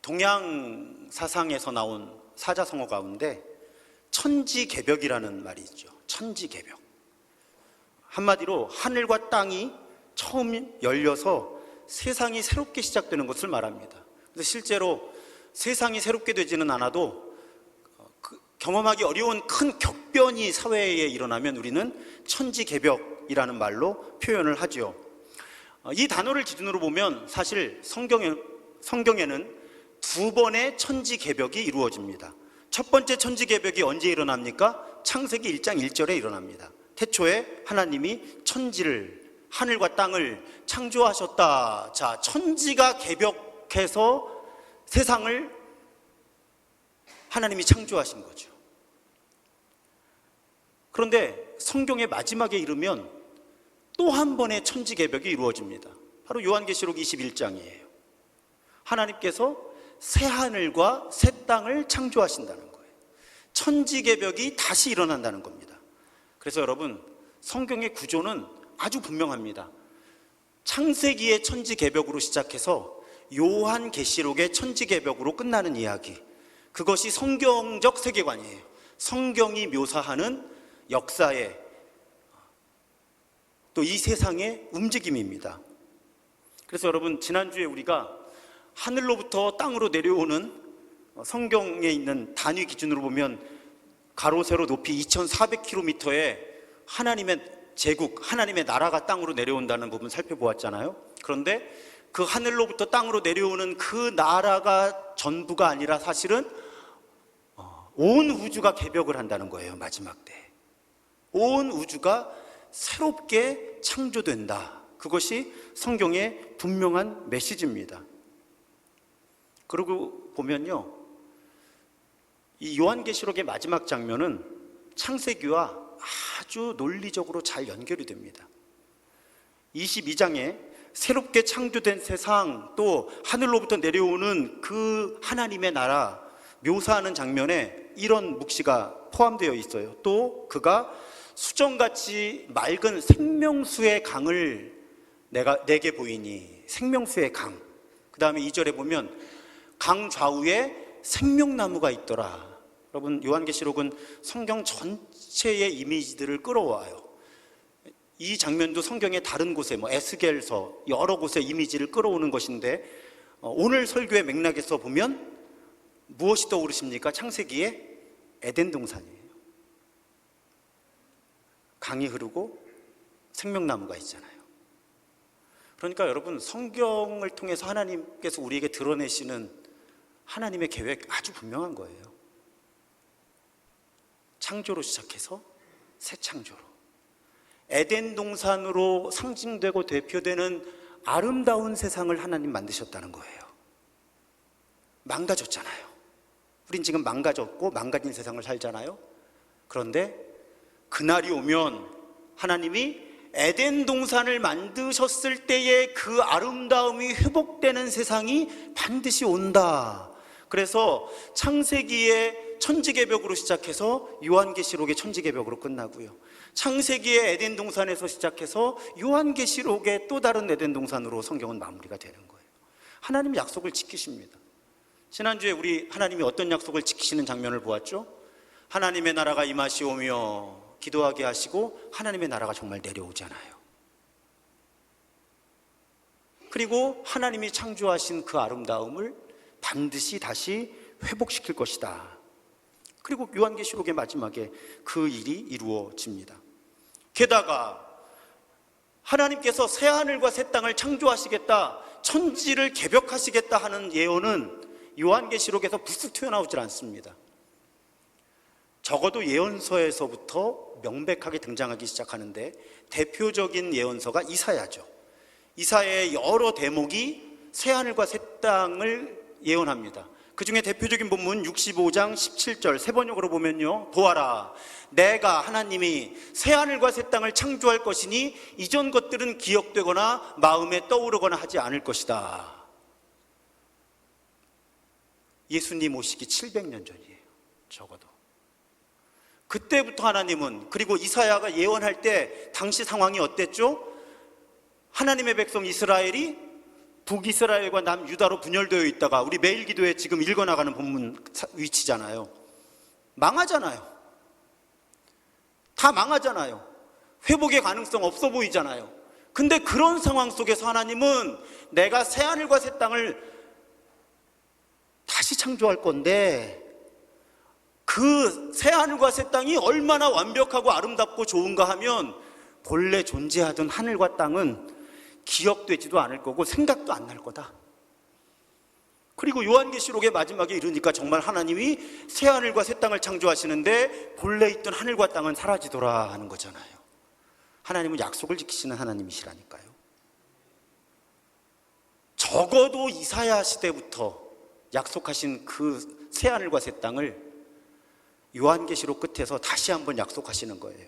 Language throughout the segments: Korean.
동양 사상에서 나온 사자성어 가운데 천지개벽이라는 말이 있죠. 천지개벽. 한마디로 하늘과 땅이 처음 열려서 세상이 새롭게 시작되는 것을 말합니다. 그래서 실제로 세상이 새롭게 되지는 않아도 경험하기 어려운 큰 격변이 사회에 일어나면 우리는 천지개벽이라는 말로 표현을 하죠. 이 단어를 기준으로 보면 사실 성경에는 두 번의 천지개벽이 이루어집니다. 첫 번째 천지개벽이 언제 일어납니까? 창세기 1장 1절에 일어납니다. 태초에 하나님이 천지를, 하늘과 땅을 창조하셨다. 자, 천지가 개벽해서 세상을 하나님이 창조하신 거죠. 그런데 성경의 마지막에 이르면 또 한 번의 천지개벽이 이루어집니다. 바로 요한계시록 21장이에요. 하나님께서 새 하늘과 새 땅을 창조하신다는 거예요. 천지개벽이 다시 일어난다는 겁니다. 그래서 여러분, 성경의 구조는 아주 분명합니다. 창세기의 천지개벽으로 시작해서 요한계시록의 천지개벽으로 끝나는 이야기, 그것이 성경적 세계관이에요. 성경이 묘사하는 역사의, 또 이 세상의 움직임입니다. 그래서 여러분, 지난주에 우리가 하늘로부터 땅으로 내려오는, 성경에 있는 단위 기준으로 보면 가로 세로 높이 2400km의 하나님의 제국, 하나님의 나라가 땅으로 내려온다는 부분 살펴보았잖아요. 그런데 그 하늘로부터 땅으로 내려오는 그 나라가 전부가 아니라 사실은 온 우주가 개벽을 한다는 거예요. 마지막 때 온 우주가 새롭게 창조된다. 그것이 성경의 분명한 메시지입니다. 그러고 보면요, 이 요한계시록의 마지막 장면은 창세기와 아주 논리적으로 잘 연결이 됩니다. 22장에 새롭게 창조된 세상, 또 하늘로부터 내려오는 그 하나님의 나라 묘사하는 장면에 이런 묵시가 포함되어 있어요. 또 그가 수정같이 맑은 생명수의 강을 내게 보이니, 생명수의 강. 그 다음에 2절에 보면 강 좌우에 생명나무가 있더라. 여러분, 요한계시록은 성경 전체의 이미지들을 끌어와요. 이 장면도 성경의 다른 곳에, 에스겔서 여러 곳에 이미지를 끌어오는 것인데, 오늘 설교의 맥락에서 보면 무엇이 떠오르십니까? 창세기의 에덴 동산이에요. 강이 흐르고 생명나무가 있잖아요. 그러니까 여러분, 성경을 통해서 하나님께서 우리에게 드러내시는 하나님의 계획 아주 분명한 거예요. 창조로 시작해서 새 창조로, 에덴 동산으로 상징되고 대표되는 아름다운 세상을 하나님 만드셨다는 거예요. 망가졌잖아요. 우린 지금 망가졌고 망가진 세상을 살잖아요. 그런데 그날이 오면 하나님이 에덴 동산을 만드셨을 때의 그 아름다움이 회복되는 세상이 반드시 온다. 그래서 창세기의 천지개벽으로 시작해서 요한계시록의 천지개벽으로 끝나고요, 창세기의 에덴 동산에서 시작해서 요한계시록의 또 다른 에덴 동산으로 성경은 마무리가 되는 거예요. 하나님이 약속을 지키십니다. 지난주에 우리 하나님이 어떤 약속을 지키시는 장면을 보았죠? 하나님의 나라가 임하시오며 기도하게 하시고 하나님의 나라가 정말 내려오잖아요. 그리고 하나님이 창조하신 그 아름다움을 반드시 다시 회복시킬 것이다. 그리고 요한계시록의 마지막에 그 일이 이루어집니다. 게다가 하나님께서 새 하늘과 새 땅을 창조하시겠다, 천지를 개벽하시겠다 하는 예언은 요한계시록에서 불쑥 튀어나오질 않습니다. 적어도 예언서에서부터 명백하게 등장하기 시작하는데, 대표적인 예언서가 이사야죠. 이사야의 여러 대목이 새하늘과 새 땅을 예언합니다. 그 중에 대표적인 본문 65장 17절 세번역으로 보면요, 보아라, 내가 하나님이 새하늘과 새 땅을 창조할 것이니 이전 것들은 기억되거나 마음에 떠오르거나 하지 않을 것이다. 예수님 오시기 700년 전이에요. 적어도 그때부터 하나님은, 그리고 이사야가 예언할 때 당시 상황이 어땠죠? 하나님의 백성 이스라엘이 북이스라엘과 남유다로 분열되어 있다가 우리 매일 기도에 지금 읽어나가는 본문 위치잖아요. 망하잖아요. 다 망하잖아요. 회복의 가능성 없어 보이잖아요. 근데 그런 상황 속에서 하나님은 내가 새하늘과 새 땅을 다시 창조할 건데 그 새하늘과 새 땅이 얼마나 완벽하고 아름답고 좋은가 하면 본래 존재하던 하늘과 땅은 기억되지도 않을 거고 생각도 안 날 거다. 그리고 요한계시록의 마지막에 이르니까 정말 하나님이 새하늘과 새 땅을 창조하시는데 본래 있던 하늘과 땅은 사라지더라 하는 거잖아요. 하나님은 약속을 지키시는 하나님이시라니까요. 적어도 이사야 시대부터 약속하신 그 새하늘과 새 땅을 요한계시록 끝에서 다시 한번 약속하시는 거예요.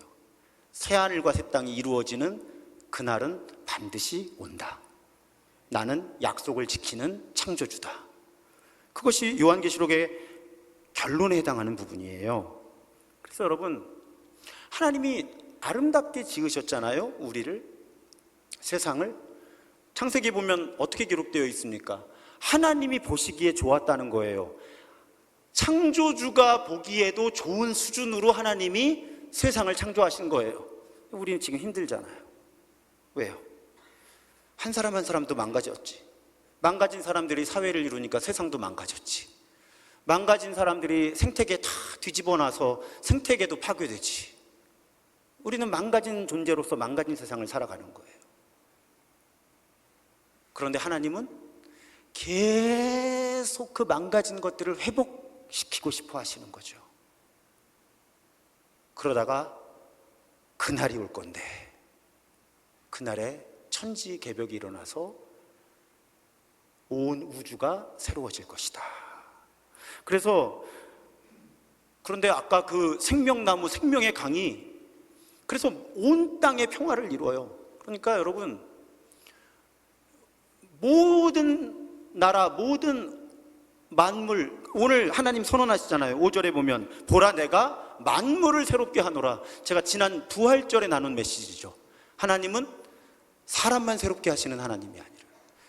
새하늘과 새 땅이 이루어지는 그날은 반드시 온다. 나는 약속을 지키는 창조주다. 그것이 요한계시록의 결론에 해당하는 부분이에요. 그래서 여러분, 하나님이 아름답게 지으셨잖아요. 우리를, 세상을. 창세기 보면 어떻게 기록되어 있습니까? 하나님이 보시기에 좋았다는 거예요. 창조주가 보기에도 좋은 수준으로 하나님이 세상을 창조하신 거예요. 우리는 지금 힘들잖아요. 왜요? 한 사람 한 사람도 망가졌지. 망가진 사람들이 사회를 이루니까 세상도 망가졌지. 망가진 사람들이 생태계 다 뒤집어 놔서 생태계도 파괴되지. 우리는 망가진 존재로서 망가진 세상을 살아가는 거예요. 그런데 하나님은 계속 그 망가진 것들을 회복시키고 싶어 하시는 거죠. 그러다가 그날이 올 건데, 그날에 천지개벽이 일어나서 온 우주가 새로워질 것이다. 그런데 아까 그 생명나무, 생명의 강이 그래서 온 땅의 평화를 이루어요. 그러니까 여러분, 모든 나라, 모든 만물, 오늘 하나님 선언하시잖아요. 5절에 보면 보라 내가 만물을 새롭게 하노라. 제가 지난 부활절에 나눈 메시지죠. 하나님은 사람만 새롭게 하시는 하나님이 아니라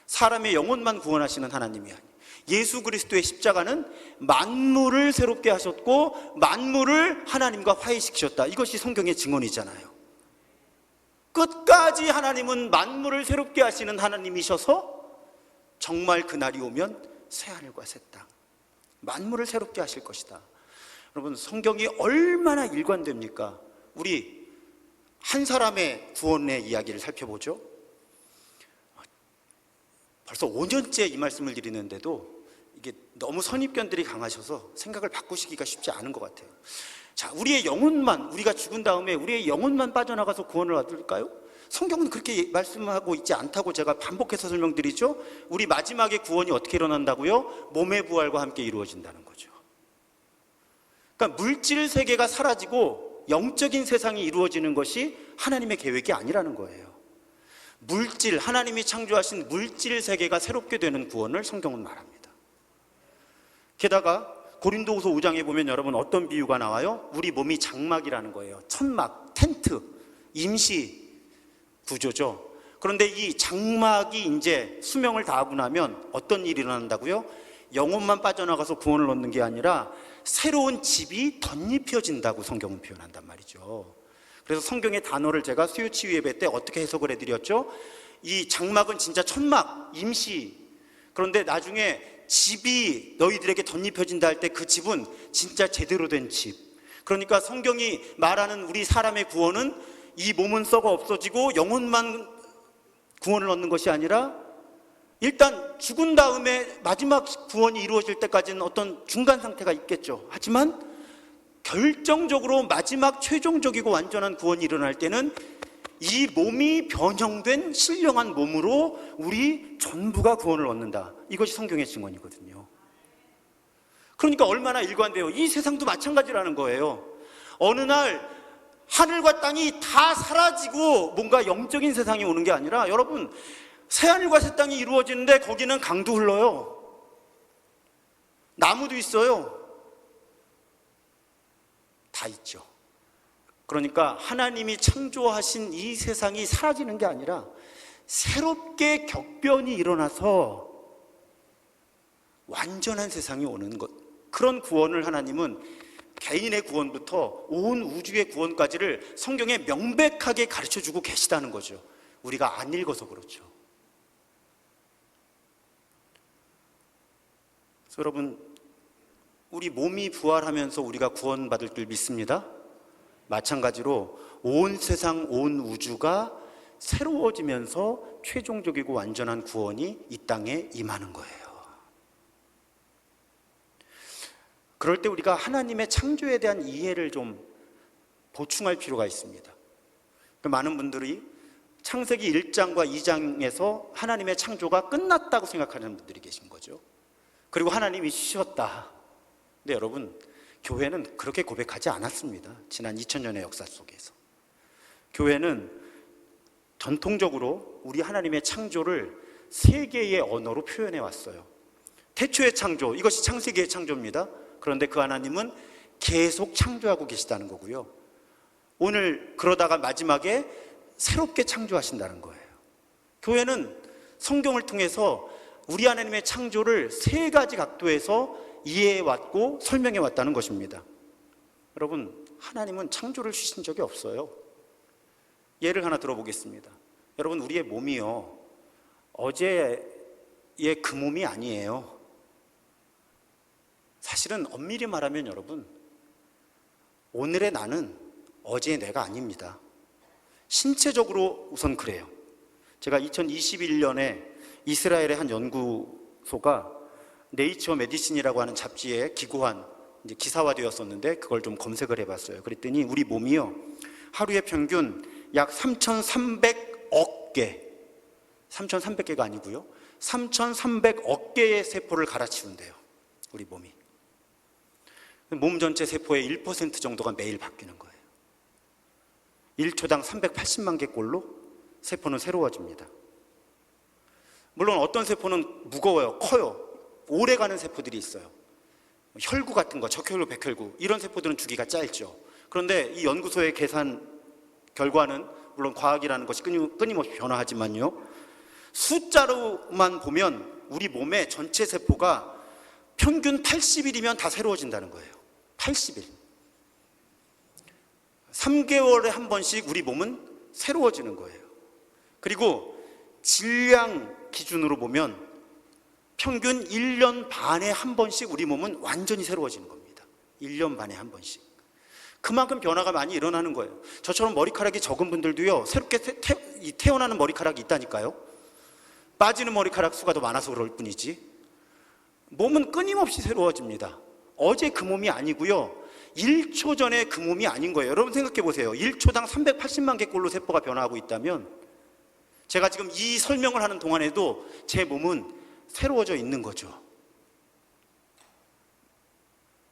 사람의 영혼만 구원하시는 하나님이 아니라 예수 그리스도의 십자가는 만물을 새롭게 하셨고 만물을 하나님과 화해시키셨다. 이것이 성경의 증언이잖아요. 끝까지 하나님은 만물을 새롭게 하시는 하나님이셔서 정말 그날이 오면 새하늘과 새 땅, 만물을 새롭게 하실 것이다. 여러분, 성경이 얼마나 일관됩니까? 우리 한 사람의 구원의 이야기를 살펴보죠. 벌써 5년째 이 말씀을 드리는데도 이게 너무 선입견들이 강하셔서 생각을 바꾸시기가 쉽지 않은 것 같아요. 자, 우리의 영혼만, 우리가 죽은 다음에 우리의 영혼만 빠져나가서 구원을 얻을까요? 성경은 그렇게 말씀하고 있지 않다고 제가 반복해서 설명드리죠. 우리 마지막에 구원이 어떻게 일어난다고요? 몸의 부활과 함께 이루어진다는 거죠. 그러니까 물질 세계가 사라지고 영적인 세상이 이루어지는 것이 하나님의 계획이 아니라는 거예요. 물질, 하나님이 창조하신 물질 세계가 새롭게 되는 구원을 성경은 말합니다. 게다가 고린도후서 5장에 보면 여러분 어떤 비유가 나와요? 우리 몸이 장막이라는 거예요. 천막, 텐트, 임시 구조죠. 그런데 이 장막이 이제 수명을 다하고 나면 어떤 일이 일어난다고요? 영혼만 빠져나가서 구원을 얻는 게 아니라 새로운 집이 덧입혀진다고 성경은 표현한단 말이죠. 그래서 성경의 단어를 제가 수요치유 예배 때 어떻게 해석을 해드렸죠? 이 장막은 진짜 천막, 임시. 그런데 나중에 집이 너희들에게 덧입혀진다 할 때 그 집은 진짜 제대로 된 집. 그러니까 성경이 말하는 우리 사람의 구원은 이 몸은 썩어 없어지고 영혼만 구원을 얻는 것이 아니라 일단 죽은 다음에 마지막 구원이 이루어질 때까지는 어떤 중간 상태가 있겠죠. 하지만 결정적으로 마지막 최종적이고 완전한 구원이 일어날 때는 이 몸이 변형된 신령한 몸으로 우리 전부가 구원을 얻는다. 이것이 성경의 증언이거든요. 그러니까 얼마나 일관돼요. 이 세상도 마찬가지라는 거예요. 어느 날 하늘과 땅이 다 사라지고 뭔가 영적인 세상이 오는 게 아니라 여러분, 새하늘과 새 땅이 이루어지는데 거기는 강도 흘러요. 나무도 있어요. 다 있죠. 그러니까 하나님이 창조하신 이 세상이 사라지는 게 아니라 새롭게 격변이 일어나서 완전한 세상이 오는 것, 그런 구원을 하나님은 개인의 구원부터 온 우주의 구원까지를 성경에 명백하게 가르쳐주고 계시다는 거죠. 우리가 안 읽어서 그렇죠. 그래서 여러분, 우리 몸이 부활하면서 우리가 구원받을 줄 믿습니다. 마찬가지로 온 세상, 온 우주가 새로워지면서 최종적이고 완전한 구원이 이 땅에 임하는 거예요. 그럴 때 우리가 하나님의 창조에 대한 이해를 좀 보충할 필요가 있습니다. 많은 분들이 창세기 1장과 2장에서 하나님의 창조가 끝났다고 생각하는 분들이 계신 거죠. 그리고 하나님이 쉬셨다. 근데 여러분, 교회는 그렇게 고백하지 않았습니다. 지난 2000년의 역사 속에서 교회는 전통적으로 우리 하나님의 창조를 세 개의 언어로 표현해 왔어요. 태초의 창조, 이것이 창세기의 창조입니다. 그런데 그 하나님은 계속 창조하고 계시다는 거고요. 오늘 그러다가 마지막에 새롭게 창조하신다는 거예요. 교회는 성경을 통해서 우리 하나님의 창조를 세 가지 각도에서 이해해 왔고 설명해 왔다는 것입니다. 여러분, 하나님은 창조를 쉬신 적이 없어요. 예를 하나 들어보겠습니다. 여러분, 우리의 몸이요, 어제의 그 몸이 아니에요. 사실은 엄밀히 말하면 여러분, 오늘의 나는 어제의 내가 아닙니다. 신체적으로 우선 그래요. 제가 2021년에 이스라엘의 한 연구소가 네이처 메디신이라고 하는 잡지에 기고한 이제 기사화되었었는데 그걸 좀 검색을 해봤어요. 그랬더니 우리 몸이요, 하루에 평균 약 3,300억 개, 3,300개가 아니고요, 3,300억 개의 세포를 갈아치운대요. 우리 몸이. 몸 전체 세포의 1% 정도가 매일 바뀌는 거예요. 1초당 380만 개 꼴로 세포는 새로워집니다. 물론 어떤 세포는 무거워요, 커요. 오래가는 세포들이 있어요. 혈구 같은 거, 적혈구, 백혈구, 이런 세포들은 주기가 짧죠. 그런데 이 연구소의 계산 결과는 물론 과학이라는 것이 끊임없이 변화하지만요, 숫자로만 보면 우리 몸의 전체 세포가 평균 80일이면 다 새로워진다는 거예요. 80일. 3개월에 한 번씩 우리 몸은 새로워지는 거예요. 그리고 질량 기준으로 보면 평균 1년 반에 한 번씩 우리 몸은 완전히 새로워지는 겁니다. 1년 반에 한 번씩. 그만큼 변화가 많이 일어나는 거예요. 저처럼 머리카락이 적은 분들도요, 새롭게 태어나는 머리카락이 있다니까요. 빠지는 머리카락 수가 더 많아서 그럴 뿐이지 몸은 끊임없이 새로워집니다. 어제 그 몸이 아니고요, 1초 전에 그 몸이 아닌 거예요. 여러분 생각해 보세요. 1초당 380만 개 꼴로 세포가 변화하고 있다면 제가 지금 이 설명을 하는 동안에도 제 몸은 새로워져 있는 거죠.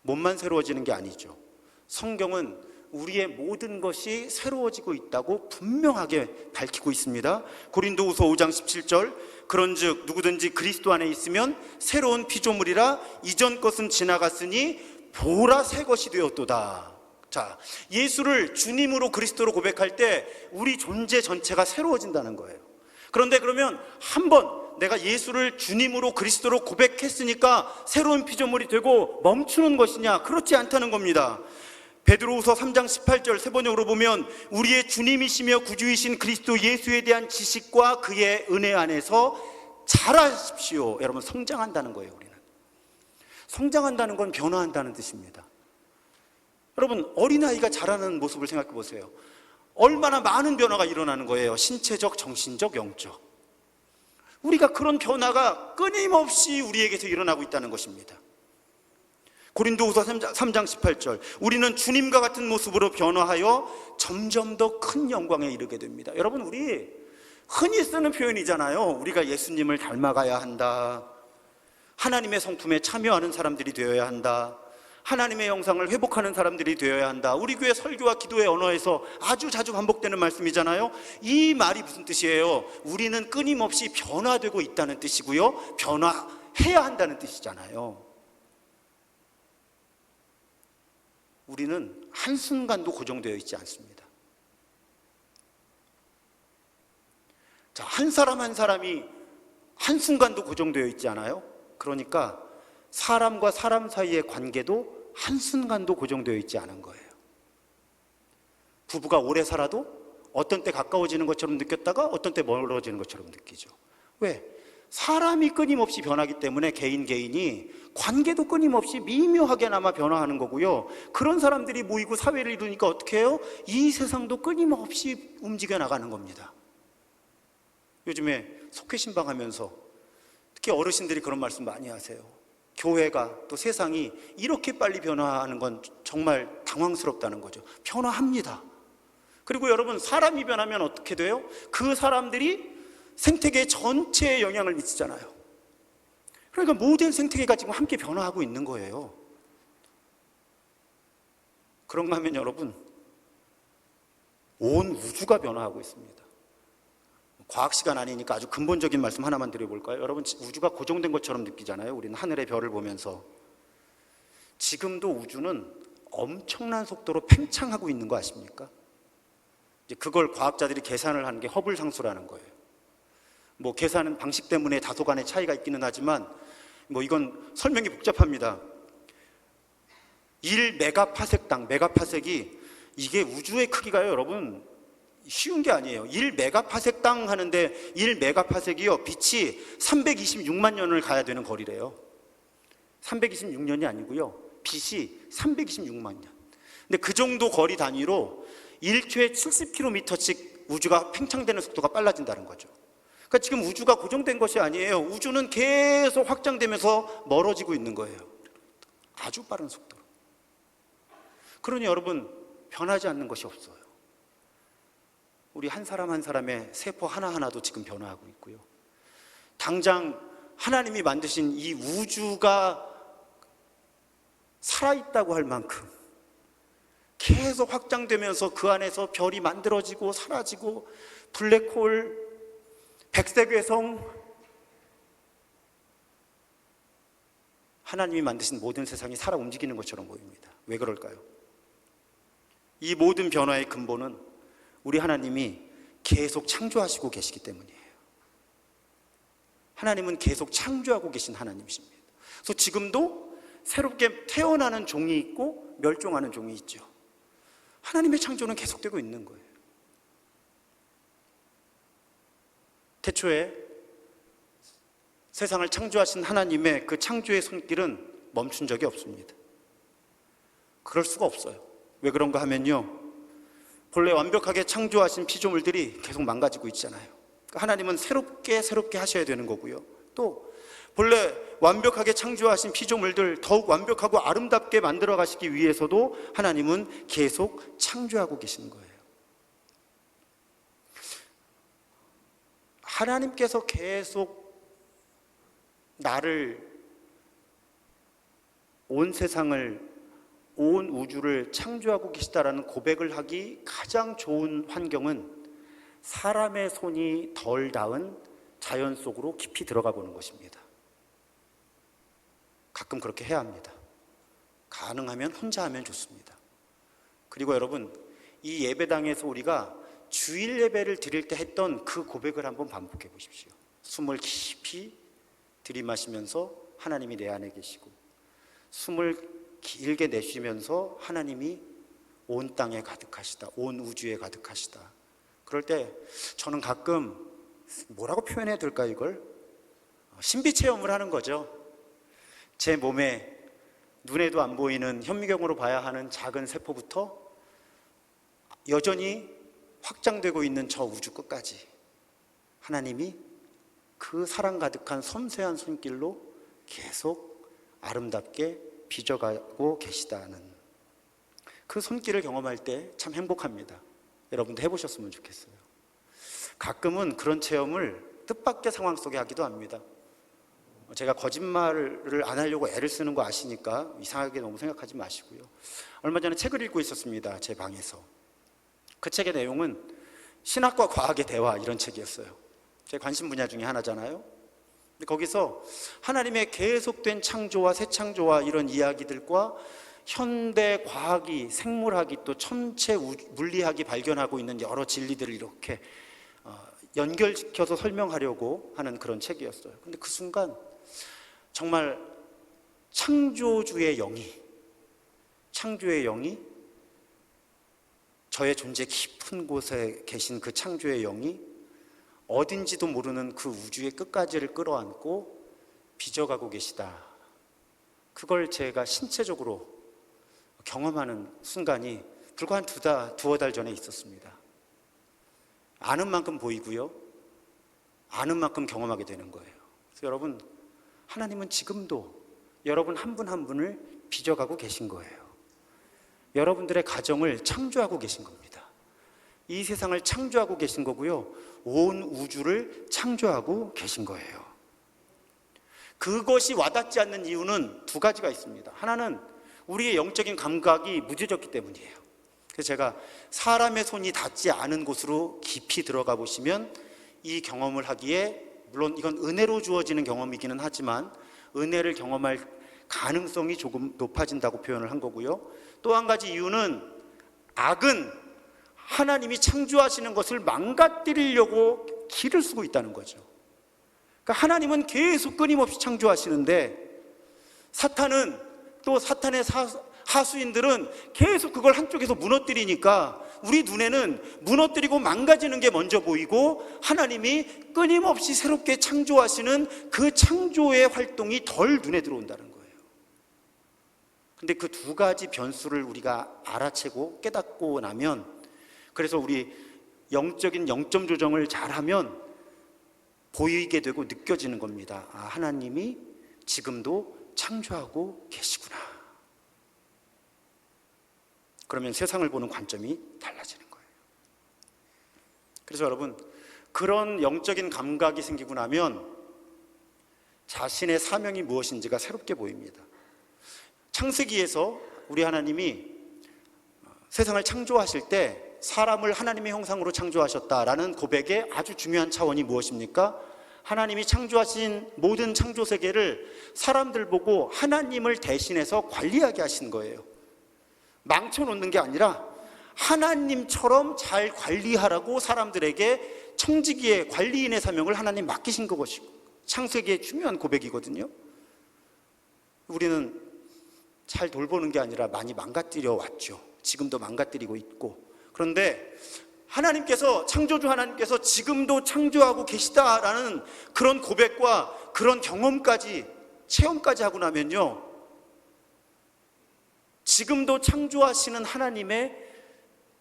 몸만 새로워지는 게 아니죠. 성경은 우리의 모든 것이 새로워지고 있다고 분명하게 밝히고 있습니다. 고린도후서 5장 17절, 그런즉 누구든지 그리스도 안에 있으면 새로운 피조물이라, 이전 것은 지나갔으니 보라 새 것이 되었도다. 자, 예수를 주님으로 그리스도로 고백할 때 우리 존재 전체가 새로워진다는 거예요. 그런데 그러면 한번 내가 예수를 주님으로 그리스도로 고백했으니까 새로운 피조물이 되고 멈추는 것이냐? 그렇지 않다는 겁니다. 베드로후서 3장 18절 세번역으로 보면 우리의 주님이시며 구주이신 그리스도 예수에 대한 지식과 그의 은혜 안에서 자라십시오. 여러분, 성장한다는 거예요. 우리는 성장한다는 건 변화한다는 뜻입니다. 여러분, 어린아이가 자라는 모습을 생각해 보세요. 얼마나 많은 변화가 일어나는 거예요. 신체적, 정신적, 영적. 우리가 그런 변화가 끊임없이 우리에게서 일어나고 있다는 것입니다. 고린도후서 3장 18절, 우리는 주님과 같은 모습으로 변화하여 점점 더 큰 영광에 이르게 됩니다. 여러분, 우리 흔히 쓰는 표현이잖아요. 우리가 예수님을 닮아가야 한다, 하나님의 성품에 참여하는 사람들이 되어야 한다, 하나님의 영상을 회복하는 사람들이 되어야 한다. 우리 교회 설교와 기도의 언어에서 아주 자주 반복되는 말씀이잖아요. 이 말이 무슨 뜻이에요? 우리는 끊임없이 변화되고 있다는 뜻이고요, 변화해야 한다는 뜻이잖아요. 우리는 한순간도 고정되어 있지 않습니다. 자, 한 사람 한 사람이 한순간도 고정되어 있지 않아요? 그러니까 사람과 사람 사이의 관계도 한순간도 고정되어 있지 않은 거예요. 부부가 오래 살아도 어떤 때 가까워지는 것처럼 느꼈다가 어떤 때 멀어지는 것처럼 느끼죠. 왜? 사람이 끊임없이 변하기 때문에 개인이 관계도 끊임없이 미묘하게나마 변화하는 거고요. 그런 사람들이 모이고 사회를 이루니까 어떻게 해요? 이 세상도 끊임없이 움직여 나가는 겁니다. 요즘에 속회신방하면서 특히 어르신들이 그런 말씀 많이 하세요. 교회가 또 세상이 이렇게 빨리 변화하는 건 정말 당황스럽다는 거죠. 변화합니다. 그리고 여러분, 사람이 변하면 어떻게 돼요? 그 사람들이 생태계 전체에 영향을 미치잖아요. 그러니까 모든 생태계가 지금 함께 변화하고 있는 거예요. 그런가 하면 여러분, 온 우주가 변화하고 있습니다. 과학 시간 아니니까 아주 근본적인 말씀 하나만 드려볼까요? 여러분, 우주가 고정된 것처럼 느끼잖아요. 우리는 하늘의 별을 보면서. 지금도 우주는 엄청난 속도로 팽창하고 있는 거 아십니까? 이제 그걸 과학자들이 계산을 하는 게 허블 상수라는 거예요. 뭐 계산 방식 때문에 다소간의 차이가 있기는 하지만 뭐 이건 설명이 복잡합니다. 1메가파섹당, 메가파섹이 이게 우주의 크기가요, 여러분, 쉬운 게 아니에요. 1메가파섹당 하는데 1메가파섹이요, 빛이 326만 년을 가야 되는 거리래요. 326년이 아니고요, 빛이 326만 년. 근데 그 정도 거리 단위로 1초에 70km씩 우주가 팽창되는 속도가 빨라진다는 거죠. 그러니까 지금 우주가 고정된 것이 아니에요. 우주는 계속 확장되면서 멀어지고 있는 거예요. 아주 빠른 속도로. 그러니 여러분, 변하지 않는 것이 없어요. 우리 한 사람 한 사람의 세포 하나하나도 지금 변화하고 있고요. 당장 하나님이 만드신 이 우주가 살아있다고 할 만큼 계속 확장되면서 그 안에서 별이 만들어지고 사라지고 블랙홀, 백색외성, 하나님이 만드신 모든 세상이 살아 움직이는 것처럼 보입니다. 왜 그럴까요? 이 모든 변화의 근본은 우리 하나님이 계속 창조하시고 계시기 때문이에요. 하나님은 계속 창조하고 계신 하나님이십니다. 그래서 지금도 새롭게 태어나는 종이 있고 멸종하는 종이 있죠. 하나님의 창조는 계속되고 있는 거예요. 태초에 세상을 창조하신 하나님의 그 창조의 손길은 멈춘 적이 없습니다. 그럴 수가 없어요. 왜 그런가 하면요, 본래 완벽하게 창조하신 피조물들이 계속 망가지고 있잖아요. 그러니까 하나님은 새롭게 하셔야 되는 거고요. 또 본래 완벽하게 창조하신 피조물들 더욱 완벽하고 아름답게 만들어 가시기 위해서도 하나님은 계속 창조하고 계시는 거예요. 하나님께서 계속 나를, 온 세상을, 온 우주를 창조하고 계시다라는 고백을 하기 가장 좋은 환경은 사람의 손이 덜 닿은 자연 속으로 깊이 들어가 보는 것입니다. 가끔 그렇게 해야 합니다. 가능하면 혼자 하면 좋습니다. 그리고 여러분, 이 예배당에서 우리가 주일 예배를 드릴 때 했던 그 고백을 한번 반복해 보십시오. 숨을 깊이 들이마시면서 하나님이 내 안에 계시고, 숨을 길게 내쉬면서 하나님이 온 땅에 가득하시다, 온 우주에 가득하시다. 그럴 때 저는 가끔 뭐라고 표현해야 될까, 이걸? 신비 체험을 하는 거죠. 제 몸에 눈에도 안 보이는, 현미경으로 봐야 하는 작은 세포부터 여전히 확장되고 있는 저 우주 끝까지 하나님이 그 사랑 가득한 섬세한 손길로 계속 아름답게 빚어가고 계시다는 그 손길을 경험할 때 참 행복합니다. 여러분도 해보셨으면 좋겠어요. 가끔은 그런 체험을 뜻밖의 상황 속에 하기도 합니다. 제가 거짓말을 안 하려고 애를 쓰는 거 아시니까 이상하게 너무 생각하지 마시고요. 얼마 전에 책을 읽고 있었습니다. 제 방에서. 그 책의 내용은 신학과 과학의 대화, 이런 책이었어요. 제 관심 분야 중에 하나잖아요. 근데 거기서 하나님의 계속된 창조와 새 창조와 이런 이야기들과 현대 과학이, 생물학이, 또 천체 물리학이 발견하고 있는 여러 진리들을 이렇게 연결시켜서 설명하려고 하는 그런 책이었어요. 근데 그 순간 정말 창조주의 영이 저의 존재 깊은 곳에 계신 그 창조의 영이 어딘지도 모르는 그 우주의 끝까지를 끌어안고 빚어가고 계시다. 그걸 제가 신체적으로 경험하는 순간이 불과 한 두어 달 전에 있었습니다. 아는 만큼 보이고요, 아는 만큼 경험하게 되는 거예요. 그래서 여러분, 하나님은 지금도 여러분 한 분 한 분을 빚어가고 계신 거예요. 여러분들의 가정을 창조하고 계신 겁니다. 이 세상을 창조하고 계신 거고요, 온 우주를 창조하고 계신 거예요. 그것이 와닿지 않는 이유는 두 가지가 있습니다. 하나는 우리의 영적인 감각이 무뎌졌기 때문이에요. 그래서 제가 사람의 손이 닿지 않은 곳으로 깊이 들어가 보시면 이 경험을 하기에, 물론 이건 은혜로 주어지는 경험이기는 하지만 은혜를 경험할 가능성이 조금 높아진다고 표현을 한 거고요. 또 한 가지 이유는 악은 하나님이 창조하시는 것을 망가뜨리려고 길을 쓰고 있다는 거죠. 그러니까 하나님은 계속 끊임없이 창조하시는데 사탄은, 또 사탄의 하수인들은 계속 그걸 한쪽에서 무너뜨리니까 우리 눈에는 무너뜨리고 망가지는 게 먼저 보이고 하나님이 끊임없이 새롭게 창조하시는 그 창조의 활동이 덜 눈에 들어온다는 거예요. 근데 그 두 가지 변수를 우리가 알아채고 깨닫고 나면, 그래서 우리 영적인 영점 조정을 잘하면 보이게 되고 느껴지는 겁니다. 아, 하나님이 지금도 창조하고 계시구나. 그러면 세상을 보는 관점이 달라지는 거예요. 그래서 여러분, 그런 영적인 감각이 생기고 나면 자신의 사명이 무엇인지가 새롭게 보입니다. 창세기에서 우리 하나님이 세상을 창조하실 때 사람을 하나님의 형상으로 창조하셨다라는 고백의 아주 중요한 차원이 무엇입니까? 하나님이 창조하신 모든 창조 세계를 사람들 보고 하나님을 대신해서 관리하게 하신 거예요. 망쳐놓는 게 아니라 하나님처럼 잘 관리하라고 사람들에게 청지기의 관리인의 사명을 하나님 맡기신 것이고, 창세기의 중요한 고백이거든요. 우리는 잘 돌보는 게 아니라 많이 망가뜨려 왔죠. 지금도 망가뜨리고 있고. 그런데 하나님께서, 창조주 하나님께서 지금도 창조하고 계시다라는 그런 고백과 그런 경험까지, 체험까지 하고 나면요, 지금도 창조하시는 하나님의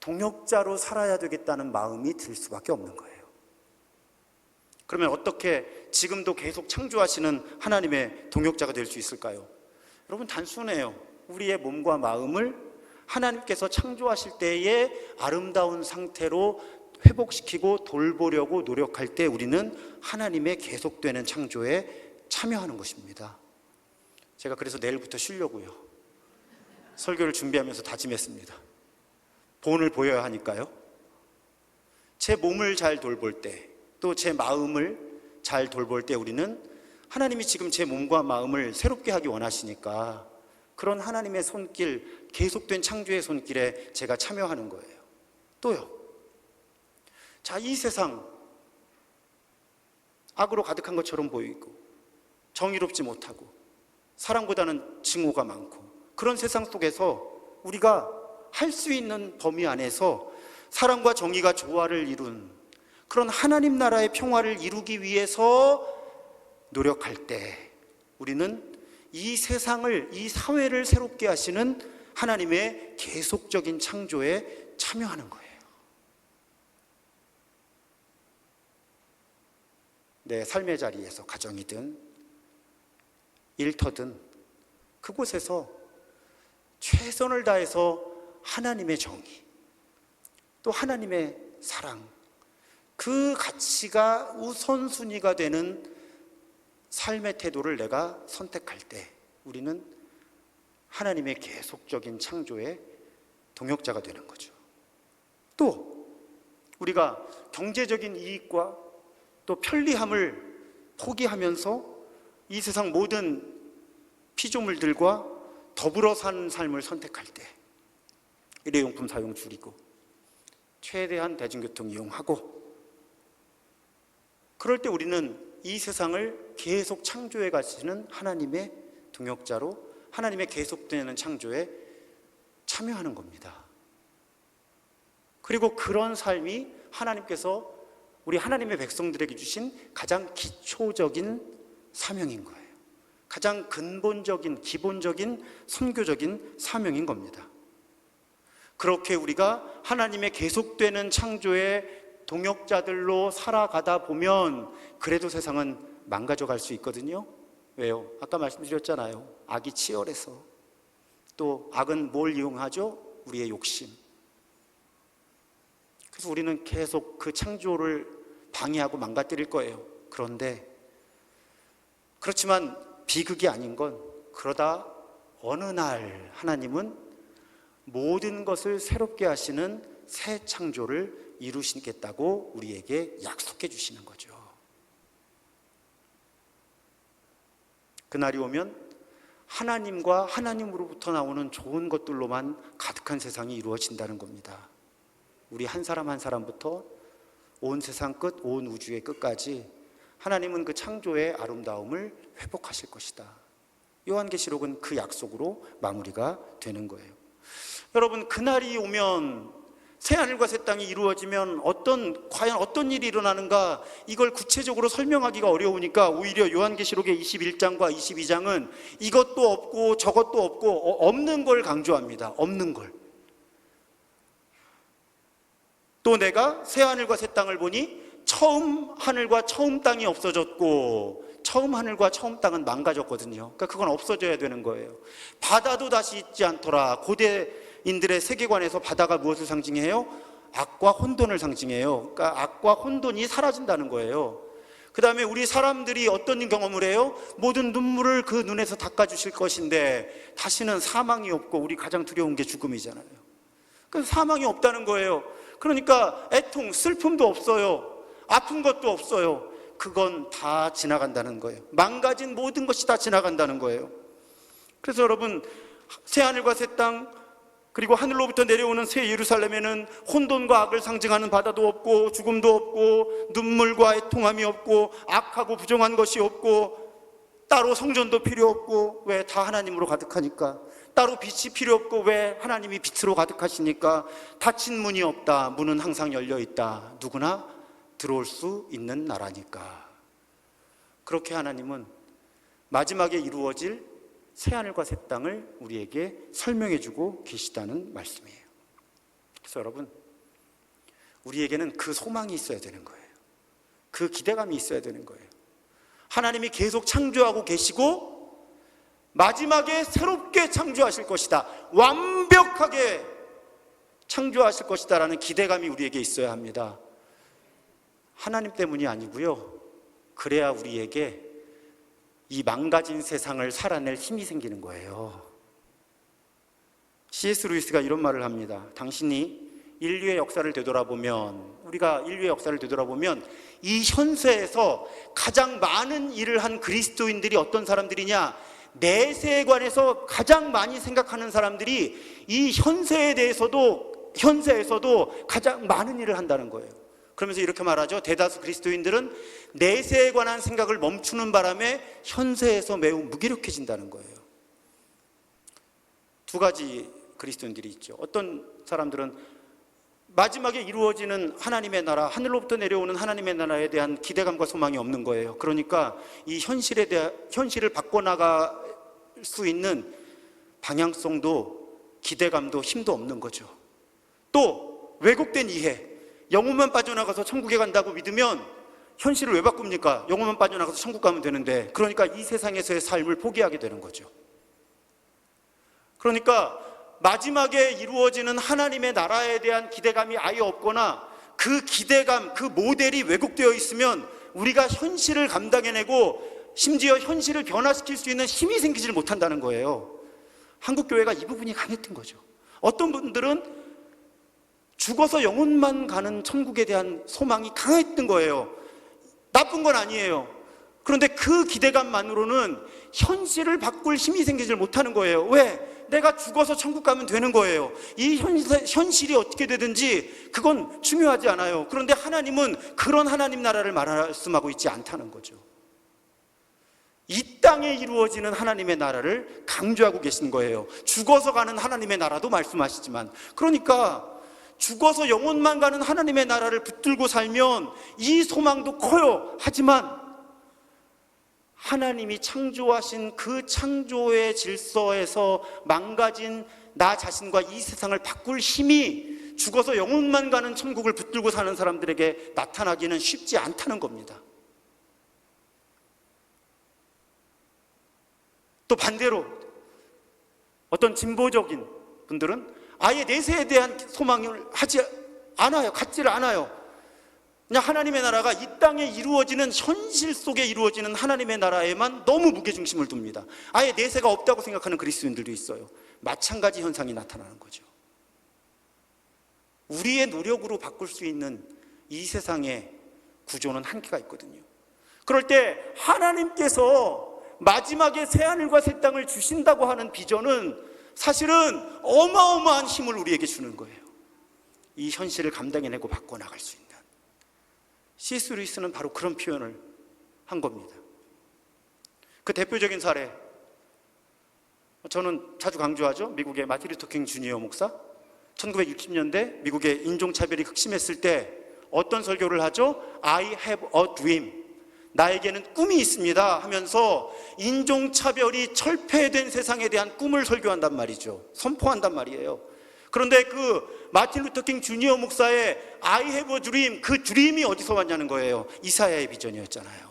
동역자로 살아야 되겠다는 마음이 들 수밖에 없는 거예요. 그러면 어떻게 지금도 계속 창조하시는 하나님의 동역자가 될 수 있을까요? 여러분, 단순해요. 우리의 몸과 마음을 하나님께서 창조하실 때의 아름다운 상태로 회복시키고 돌보려고 노력할 때 우리는 하나님의 계속되는 창조에 참여하는 것입니다. 제가 그래서 내일부터 쉬려고요. 설교를 준비하면서 다짐했습니다. 본을 보여야 하니까요. 제 몸을 잘 돌볼 때, 또 제 마음을 잘 돌볼 때 우리는 하나님이 지금 제 몸과 마음을 새롭게 하기 원하시니까 그런 하나님의 손길, 계속된 창조의 손길에 제가 참여하는 거예요. 또요, 자, 이 세상 악으로 가득한 것처럼 보이고 정의롭지 못하고 사랑보다는 증오가 많고 그런 세상 속에서 우리가 할 수 있는 범위 안에서 사랑과 정의가 조화를 이룬 그런 하나님 나라의 평화를 이루기 위해서 노력할 때 우리는 이 세상을, 이 사회를 새롭게 하시는 하나님의 계속적인 창조에 참여하는 거예요. 내 삶의 자리에서, 가정이든 일터든 그곳에서 최선을 다해서 하나님의 정의, 또 하나님의 사랑, 그 가치가 우선순위가 되는 삶의 태도를 내가 선택할 때 우리는 하나님의 계속적인 창조의 동역자가 되는 거죠. 또 우리가 경제적인 이익과 또 편리함을 포기하면서 이 세상 모든 피조물들과 더불어 사는 삶을 선택할 때 일회용품 사용 줄이고 최대한 대중교통 이용하고 그럴 때 우리는 이 세상을 계속 창조해 가시는 하나님의 동역자로 하나님의 계속되는 창조에 참여하는 겁니다. 그리고 그런 삶이 하나님께서 우리 하나님의 백성들에게 주신 가장 기초적인 사명인 거예요. 가장 근본적인, 기본적인, 선교적인 사명인 겁니다. 그렇게 우리가 하나님의 계속되는 창조의 동역자들로 살아가다 보면 그래도 세상은 망가져갈 수 있거든요. 왜요? 아까 말씀드렸잖아요. 악이 치열해서. 또 악은 뭘 이용하죠? 우리의 욕심. 그래서 우리는 계속 그 창조를 방해하고 망가뜨릴 거예요. 그렇지만 비극이 아닌 건 그러다 어느 날 하나님은 모든 것을 새롭게 하시는 새 창조를 이루시겠다고 우리에게 약속해 주시는 거죠. 그날이 오면 하나님과 하나님으로부터 나오는 좋은 것들로만 가득한 세상이 이루어진다는 겁니다. 우리 한 사람 한 사람부터 온 세상 끝, 온 우주의 끝까지 하나님은 그 창조의 아름다움을 회복하실 것이다. 요한계시록은 그 약속으로 마무리가 되는 거예요. 여러분, 그날이 오면 새하늘과 새 땅이 이루어지면 과연 어떤 일이 일어나는가, 이걸 구체적으로 설명하기가 어려우니까 오히려 요한계시록의 21장과 22장은 이것도 없고 저것도 없고 없는 걸 강조합니다. 없는 걸. 또 내가 새하늘과 새 땅을 보니 처음 하늘과 처음 땅이 없어졌고, 처음 하늘과 처음 땅은 망가졌거든요. 그러니까 그건 없어져야 되는 거예요. 바다도 다시 있지 않더라. 고대인들의 세계관에서 바다가 무엇을 상징해요? 악과 혼돈을 상징해요. 그러니까 악과 혼돈이 사라진다는 거예요. 그 다음에 우리 사람들이 어떤 경험을 해요? 모든 눈물을 그 눈에서 닦아주실 것인데 다시는 사망이 없고, 우리 가장 두려운 게 죽음이잖아요. 그래서 사망이 없다는 거예요. 그러니까 애통, 슬픔도 없어요. 아픈 것도 없어요. 그건 다 지나간다는 거예요. 망가진 모든 것이 다 지나간다는 거예요. 그래서 여러분, 새하늘과 새 땅, 그리고 하늘로부터 내려오는 새 예루살렘에는 혼돈과 악을 상징하는 바다도 없고, 죽음도 없고, 눈물과 애통함이 없고, 악하고 부정한 것이 없고, 따로 성전도 필요 없고. 왜? 다 하나님으로 가득하니까. 따로 빛이 필요 없고. 왜? 하나님이 빛으로 가득하시니까. 닫힌 문이 없다. 문은 항상 열려 있다. 누구나 들어올 수 있는 나라니까. 그렇게 하나님은 마지막에 이루어질 새하늘과 새 땅을 우리에게 설명해 주고 계시다는 말씀이에요. 그래서 여러분, 우리에게는 그 소망이 있어야 되는 거예요. 그 기대감이 있어야 되는 거예요. 하나님이 계속 창조하고 계시고 마지막에 새롭게 창조하실 것이다, 완벽하게 창조하실 것이다 라는 기대감이 우리에게 있어야 합니다. 하나님 때문이 아니고요. 그래야 우리에게 이 망가진 세상을 살아낼 힘이 생기는 거예요. C.S. 루이스가 이런 말을 합니다. 당신이 인류의 역사를 되돌아보면, 우리가 인류의 역사를 되돌아보면 이 현세에서 가장 많은 일을 한 그리스도인들이 어떤 사람들이냐, 내세관에서 가장 많이 생각하는 사람들이 이 현세에서도 가장 많은 일을 한다는 거예요. 그러면서 이렇게 말하죠. 대다수 그리스도인들은 내세에 관한 생각을 멈추는 바람에 현세에서 매우 무기력해진다는 거예요. 두 가지 그리스도인들이 있죠. 어떤 사람들은 마지막에 이루어지는 하나님의 나라, 하늘로부터 내려오는 하나님의 나라에 대한 기대감과 소망이 없는 거예요. 그러니까 이 현실을 바꿔나갈 수 있는 방향성도 기대감도 힘도 없는 거죠. 또 왜곡된 이해, 영혼만 빠져나가서 천국에 간다고 믿으면 현실을 왜 바꿉니까? 영혼만 빠져나가서 천국 가면 되는데. 그러니까 이 세상에서의 삶을 포기하게 되는 거죠. 그러니까 마지막에 이루어지는 하나님의 나라에 대한 기대감이 아예 없거나 그 기대감, 그 모델이 왜곡되어 있으면 우리가 현실을 감당해내고 심지어 현실을 변화시킬 수 있는 힘이 생기질 못한다는 거예요. 한국교회가 이 부분이 강했던 거죠. 어떤 분들은 죽어서 영혼만 가는 천국에 대한 소망이 강했던 거예요. 나쁜 건 아니에요. 그런데 그 기대감만으로는 현실을 바꿀 힘이 생기질 못하는 거예요. 왜? 내가 죽어서 천국 가면 되는 거예요. 이 현실이 어떻게 되든지 그건 중요하지 않아요. 그런데 하나님은 그런 하나님 나라를 말씀하고 있지 않다는 거죠. 이 땅에 이루어지는 하나님의 나라를 강조하고 계신 거예요. 죽어서 가는 하나님의 나라도 말씀하시지만, 그러니까 죽어서 영혼만 가는 하나님의 나라를 붙들고 살면 이 소망도 커요. 하지만 하나님이 창조하신 그 창조의 질서에서 망가진 나 자신과 이 세상을 바꿀 힘이 죽어서 영혼만 가는 천국을 붙들고 사는 사람들에게 나타나기는 쉽지 않다는 겁니다. 또 반대로 어떤 진보적인 분들은 아예 내세에 대한 소망을 갖지를 않아요. 그냥 하나님의 나라가 이 땅에 이루어지는 현실 속에 이루어지는 하나님의 나라에만 너무 무게중심을 둡니다. 아예 내세가 없다고 생각하는 그리스도인들도 있어요. 마찬가지 현상이 나타나는 거죠. 우리의 노력으로 바꿀 수 있는 이 세상의 구조는 한계가 있거든요. 그럴 때 하나님께서 마지막에 새하늘과 새 땅을 주신다고 하는 비전은 사실은 어마어마한 힘을 우리에게 주는 거예요. 이 현실을 감당해내고 바꿔나갈 수 있는. C.S. 루이스는 바로 그런 표현을 한 겁니다. 그 대표적인 사례, 저는 자주 강조하죠. 미국의 마틴 루터 킹 주니어 목사, 1960년대 미국의 인종차별이 극심했을 때 어떤 설교를 하죠? I have a dream, 나에게는 꿈이 있습니다 하면서 인종차별이 철폐된 세상에 대한 꿈을 설교한단 말이죠. 선포한단 말이에요. 그런데 그 마틴 루터 킹 주니어 목사의 I have a dream, 그 드림이 어디서 왔냐는 거예요. 이사야의 비전이었잖아요.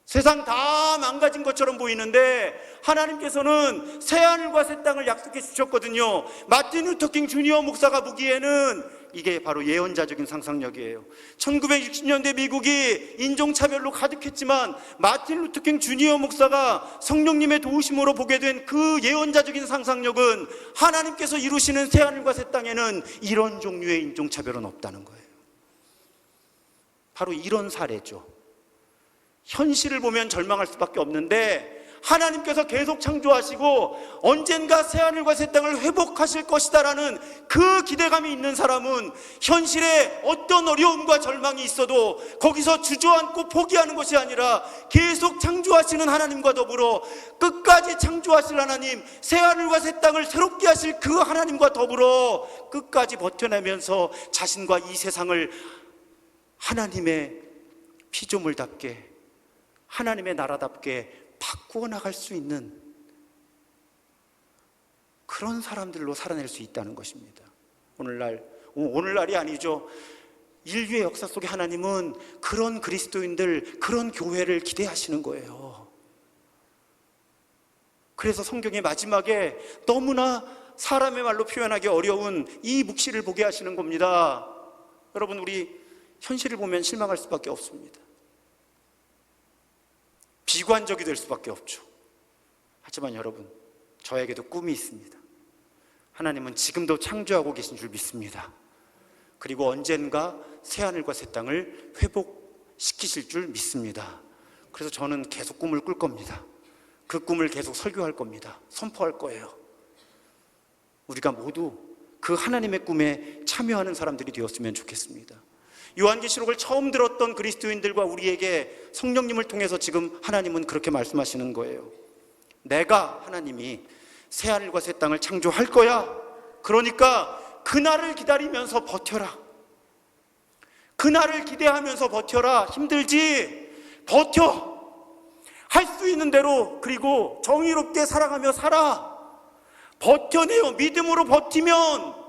세상 다 망가진 것처럼 보이는데 하나님께서는 새하늘과 새 땅을 약속해 주셨거든요. 마틴 루터 킹 주니어 목사가 보기에는 이게 바로 예언자적인 상상력이에요. 1960년대 미국이 인종차별로 가득했지만 마틴 루터 킹 주니어 목사가 성령님의 도우심으로 보게 된 그 예언자적인 상상력은 하나님께서 이루시는 새하늘과 새 땅에는 이런 종류의 인종차별은 없다는 거예요. 바로 이런 사례죠. 현실을 보면 절망할 수밖에 없는데 하나님께서 계속 창조하시고 언젠가 새하늘과 새 땅을 회복하실 것이다라는 그 기대감이 있는 사람은 현실에 어떤 어려움과 절망이 있어도 거기서 주저앉고 포기하는 것이 아니라 계속 창조하시는 하나님과 더불어 끝까지 창조하실 하나님, 새하늘과 새 땅을 새롭게 하실 그 하나님과 더불어 끝까지 버텨내면서 자신과 이 세상을 하나님의 피조물답게, 하나님의 나라답게 바꾸어 나갈 수 있는 그런 사람들로 살아낼 수 있다는 것입니다. 오늘날이 아니죠. 인류의 역사 속에 하나님은 그런 그리스도인들, 그런 교회를 기대하시는 거예요. 그래서 성경의 마지막에 너무나 사람의 말로 표현하기 어려운 이 묵시를 보게 하시는 겁니다. 여러분, 우리 현실을 보면 실망할 수밖에 없습니다. 비관적이 될 수밖에 없죠. 하지만 여러분, 저에게도 꿈이 있습니다. 하나님은 지금도 창조하고 계신 줄 믿습니다. 그리고 언젠가 새하늘과 새 땅을 회복시키실 줄 믿습니다. 그래서 저는 계속 꿈을 꿀 겁니다. 그 꿈을 계속 설교할 겁니다. 선포할 거예요. 우리가 모두 그 하나님의 꿈에 참여하는 사람들이 되었으면 좋겠습니다. 요한계시록을 처음 들었던 그리스도인들과 우리에게 성령님을 통해서 지금 하나님은 그렇게 말씀하시는 거예요. 내가, 하나님이 새하늘과 새 땅을 창조할 거야. 그러니까 그날을 기다리면서 버텨라. 그날을 기대하면서 버텨라. 힘들지? 버텨. 할 수 있는 대로, 그리고 정의롭게 살아가며 살아. 버텨내요. 믿음으로 버티면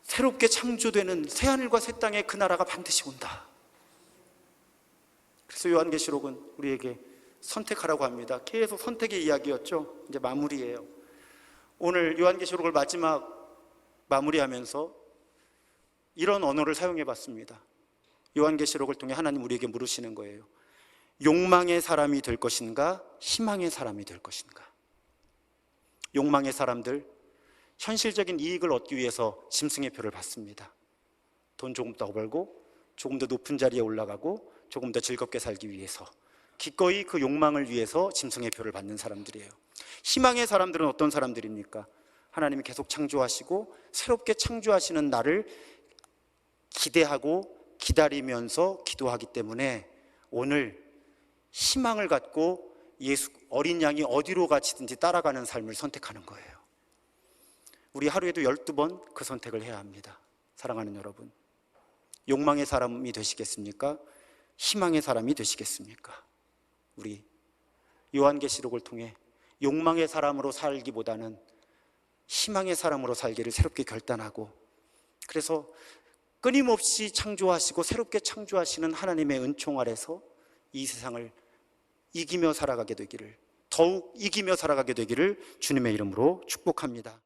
새롭게 창조되는 새하늘과 새 땅의 그 나라가 반드시 온다. 그래서 요한계시록은 우리에게 선택하라고 합니다. 계속 선택의 이야기였죠. 이제 마무리예요. 오늘 요한계시록을 마무리하면서 이런 언어를 사용해 봤습니다. 요한계시록을 통해 하나님 우리에게 물으시는 거예요. 욕망의 사람이 될 것인가? 희망의 사람이 될 것인가? 욕망의 사람들, 현실적인 이익을 얻기 위해서 짐승의 표를 받습니다. 돈 조금 더 벌고 조금 더 높은 자리에 올라가고 조금 더 즐겁게 살기 위해서 기꺼이 그 욕망을 위해서 짐승의 표를 받는 사람들이에요. 희망의 사람들은 어떤 사람들입니까? 하나님이 계속 창조하시고 새롭게 창조하시는 날을 기대하고 기다리면서 기도하기 때문에 오늘 희망을 갖고 예수 어린 양이 어디로 가시든지 따라가는 삶을 선택하는 거예요. 우리 하루에도 12번 그 선택을 해야 합니다. 사랑하는 여러분, 욕망의 사람이 되시겠습니까? 희망의 사람이 되시겠습니까? 우리 요한계시록을 통해 욕망의 사람으로 살기보다는 희망의 사람으로 살기를 새롭게 결단하고, 그래서 끊임없이 창조하시고 새롭게 창조하시는 하나님의 은총 아래서 이 세상을 이기며 살아가게 되기를, 더욱 이기며 살아가게 되기를 주님의 이름으로 축복합니다.